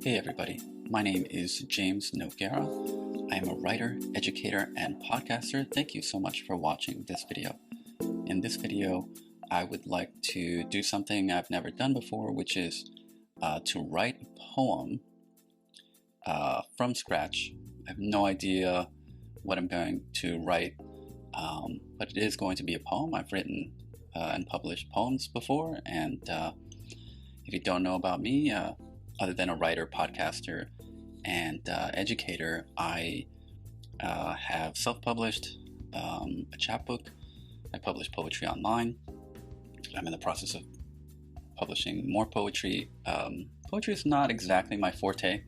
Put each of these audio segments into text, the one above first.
Hey everybody, my name is James Noguera. I am a writer, educator, and podcaster. Thank you so much for watching this video. In this video, I would like to do something I've never done before, which is to write a poem from scratch. I have no idea what I'm going to write, but it is going to be a poem. I've written and published poems before, and if you don't know about me, other than a writer, podcaster, and educator, I have self-published a chapbook. I publish poetry online. I'm in the process of publishing more poetry. Poetry is not exactly my forte.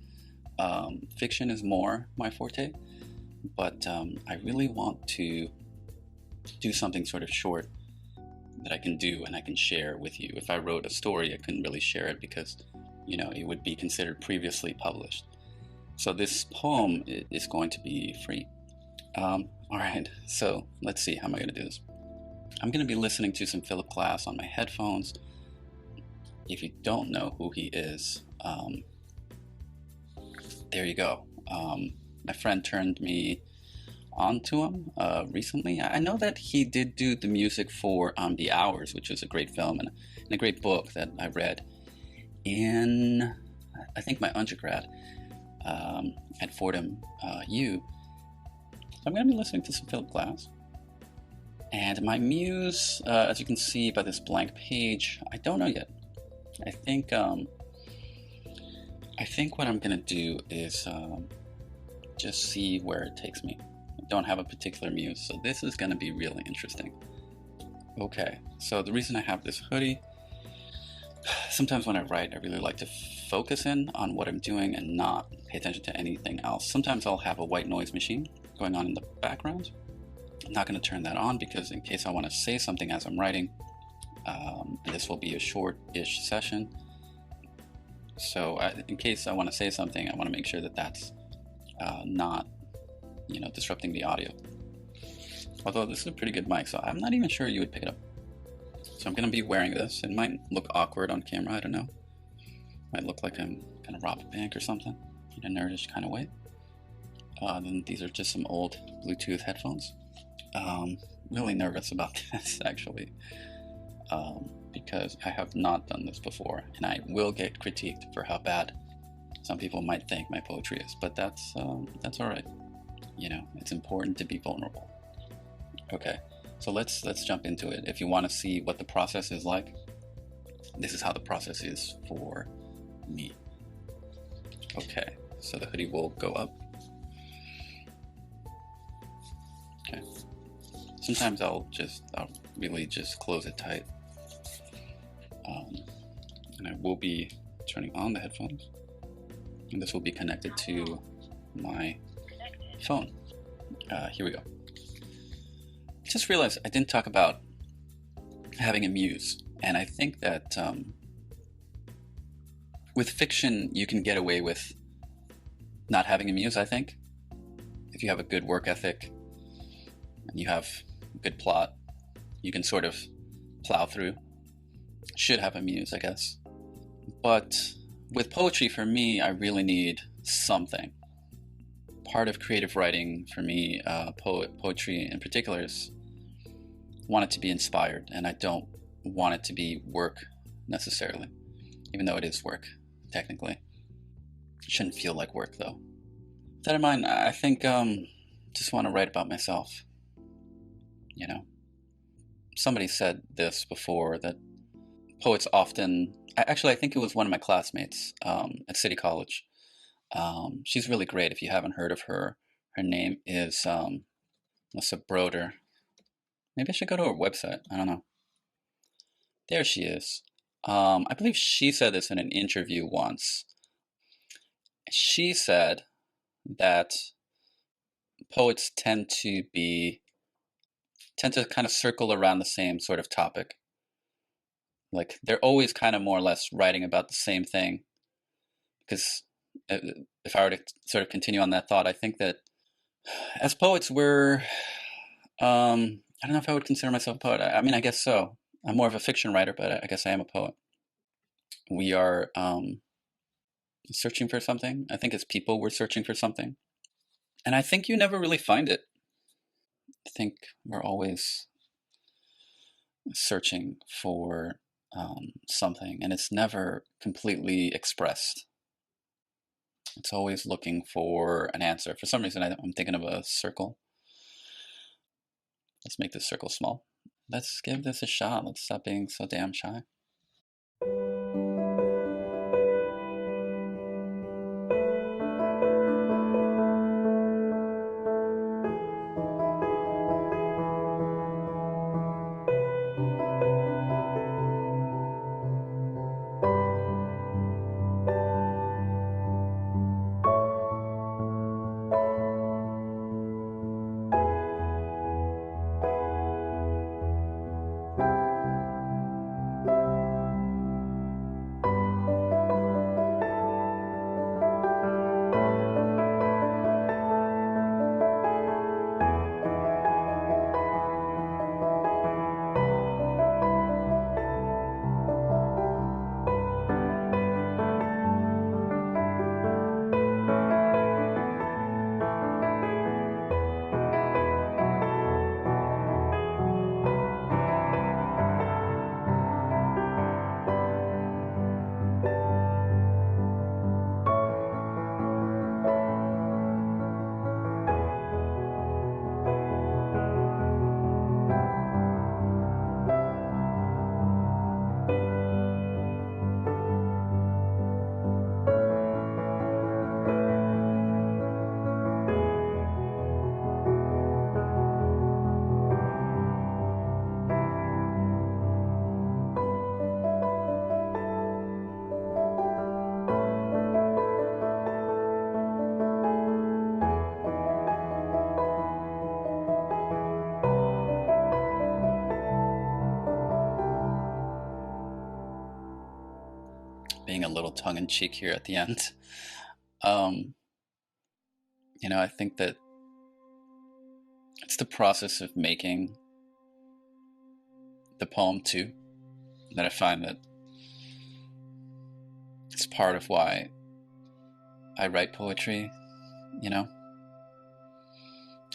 Fiction is more my forte, but I really want to do something sort of short that I can do and I can share with you. If I wrote a story, I couldn't really share it because it would be considered previously published. So this poem is going to be free. All right, so let's see, how am I going to do this? I'm going to be listening to some Philip Glass on my headphones. If you don't know who he is, there you go. My friend turned me onto him recently. I know that he did do the music for The Hours, which is a great film and a great book that I read in, I think, my undergrad at Fordham U. So I'm going to be listening to some Philip Glass. And my muse, as you can see by this blank page, I don't know yet. I think what I'm going to do is just see where it takes me. I don't have a particular muse, so this is going to be really interesting. Okay, so the reason I have this hoodie, sometimes when I write, I really like to focus in on what I'm doing and not pay attention to anything else. Sometimes I'll have a white noise machine going on in the background. I'm not going to turn that on because in case I want to say something as I'm writing, and this will be a short-ish session. So in case I want to say something, I want to make sure that that's not, disrupting the audio. Although this is a pretty good mic, so I'm not even sure you would pick it up. So I'm going to be wearing this. It might look awkward on camera, I don't know. Might look like I'm going to rob a bank or something in a nerdish kind of way. Then these are just some old Bluetooth headphones. Really nervous about this, actually, because I have not done this before, and I will get critiqued for how bad some people might think my poetry is, but that's all right. It's important to be vulnerable. Okay. So let's jump into it. If you want to see what the process is like, this is how the process is for me. Okay, so the hoodie will go up. Okay. Sometimes I'll really just close it tight. And I will be turning on the headphones. And this will be connected to my phone. Here we go. Just realized I didn't talk about having a muse, and I think that with fiction you can get away with not having a muse. I think if you have a good work ethic and you have a good plot, you can sort of plow through. Should have a muse, I guess. But with poetry, for me, I really need something. Part of creative writing for me, poetry in particular, is want it to be inspired, and I don't want it to be work necessarily, even though it is work technically. It shouldn't feel like work though. With that in mind, I think just want to write about myself. Somebody said this before, that poets often, I think it was one of my classmates at City College. She's really great. If you haven't heard of her, her name is Melissa Broder. Maybe I should go to her website. I don't know. There she is. I believe she said this in an interview once. She said that poets tend to kind of circle around the same sort of topic. Like they're always kind of more or less writing about the same thing. Because if I were to sort of continue on that thought, I think that as poets, we're I don't know if I would consider myself a poet. I mean, I guess so. I'm more of a fiction writer, but I guess I am a poet. We are searching for something. I think as people, we're searching for something. And I think you never really find it. I think we're always searching for something, and it's never completely expressed. It's always looking for an answer. For some reason, I'm thinking of a circle. Let's make this circle small. Let's give this a shot. Let's stop being so damn shy. Being a little tongue-in-cheek here at the end. I think that it's the process of making the poem too that I find that it's part of why I write poetry.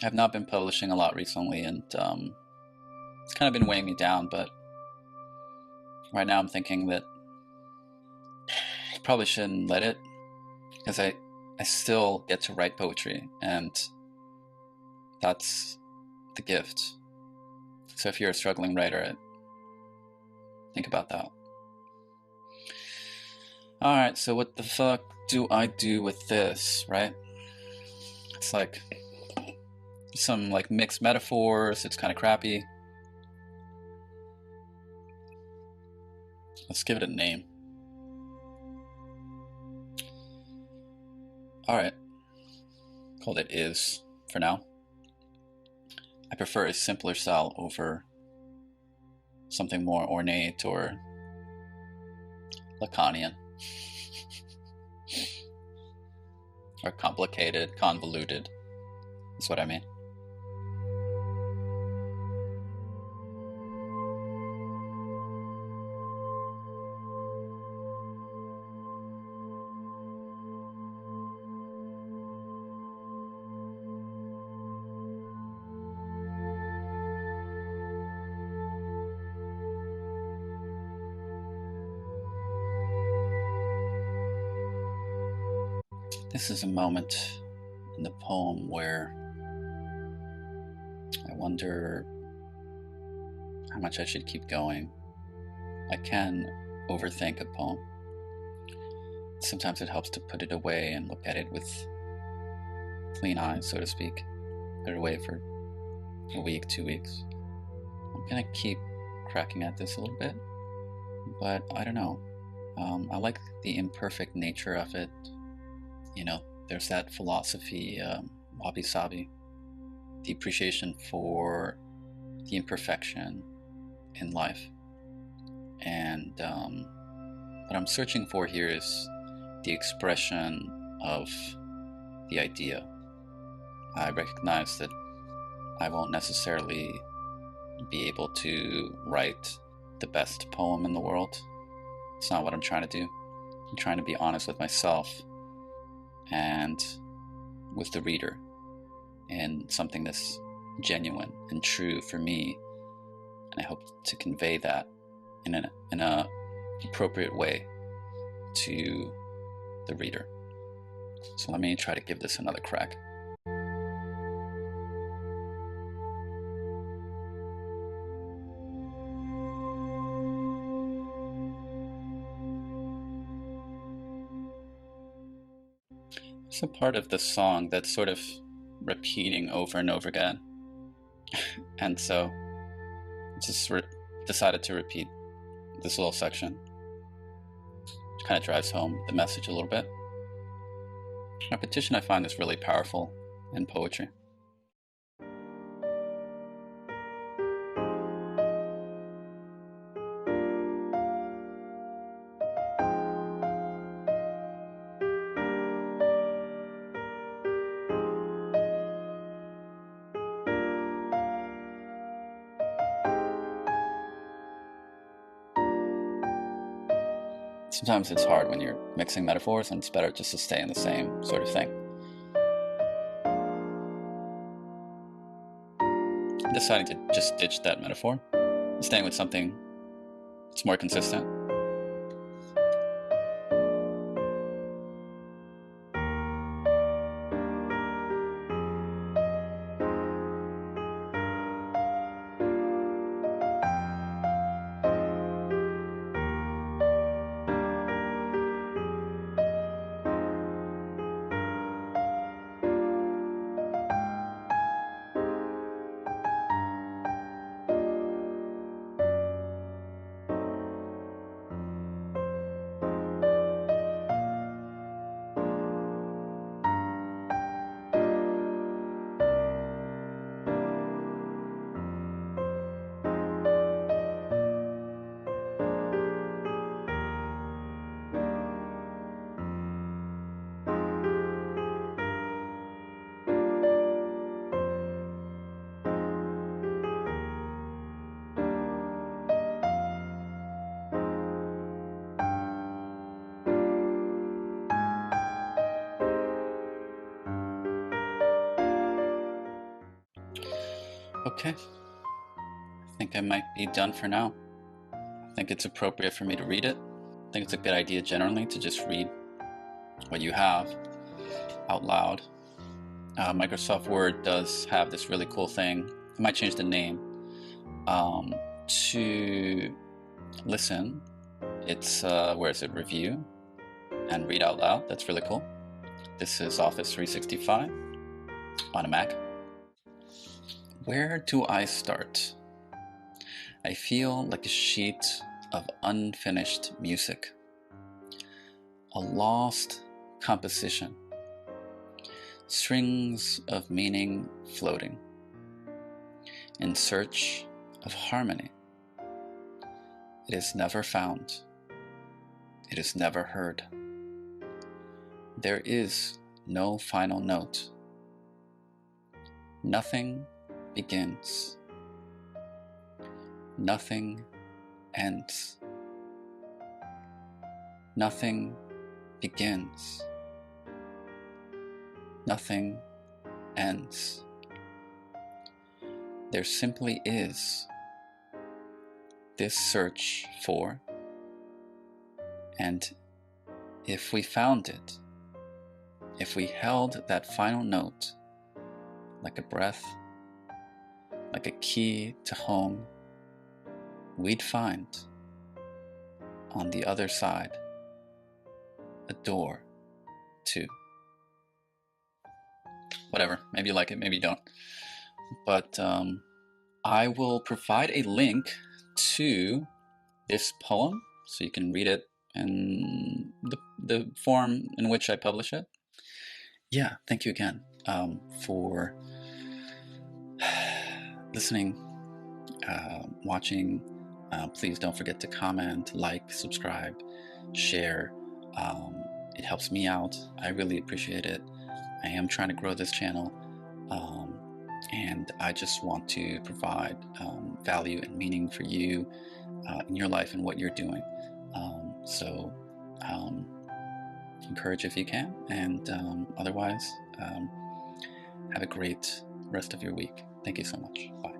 I've not been publishing a lot recently, and it's kind of been weighing me down, but right now I'm thinking that I probably shouldn't let it, because I still get to write poetry, and that's the gift. So if you're a struggling writer, think about that. Alright, so what the fuck do I do with this, right? It's like some like mixed metaphors. It's kind of crappy. Let's give it a name. Alright, called it Is for now. I prefer a simpler style over something more ornate or Lacanian or complicated, convoluted is what I mean. This is a moment in the poem where I wonder how much I should keep going. I can overthink a poem. Sometimes it helps to put it away and look at it with clean eyes, so to speak. Put it away for a week, 2 weeks. I'm gonna keep cracking at this a little bit, but I don't know. I like the imperfect nature of it. There's that philosophy, wabi-sabi, the appreciation for the imperfection in life. And what I'm searching for here is the expression of the idea. I recognize that I won't necessarily be able to write the best poem in the world. It's not what I'm trying to do. I'm trying to be honest with myself and with the reader, and something that's genuine and true for me, and I hope to convey that in a appropriate way to the reader. So let me try to give this another crack. It's a part of the song that's sort of repeating over and over again. And so I just decided to repeat this little section, which kind of drives home the message a little bit. Repetition, I find, is really powerful in poetry. Sometimes it's hard when you're mixing metaphors, and it's better just to stay in the same sort of thing. I'm deciding to just ditch that metaphor, staying with something that's more consistent. Okay, I think I might be done for now. I think it's appropriate for me to read it. I think it's a good idea generally to just read what you have out loud. Microsoft Word does have this really cool thing. I might change the name to listen. It's where is it? Review and read out loud. That's really cool. This is Office 365 on a Mac. Where do I start? I feel like a sheet of unfinished music, a lost composition, strings of meaning floating, in search of harmony. It is never found. It is never heard. There is no final note. Nothing begins. Nothing ends. Nothing begins. Nothing ends. There simply is this search for, and if we found it, if we held that final note like a breath, like a key to home, we'd find on the other side a door to whatever. Maybe you like it, maybe you don't. But I will provide a link to this poem so you can read it in the form in which I publish it. Yeah, thank you again for listening, watching. Please don't forget to comment, like, subscribe, share. It helps me out. I really appreciate it. I am trying to grow this channel, and I just want to provide value and meaning for you in your life and what you're doing. So encourage if you can, and otherwise, have a great rest of your week. Thank you so much. Bye.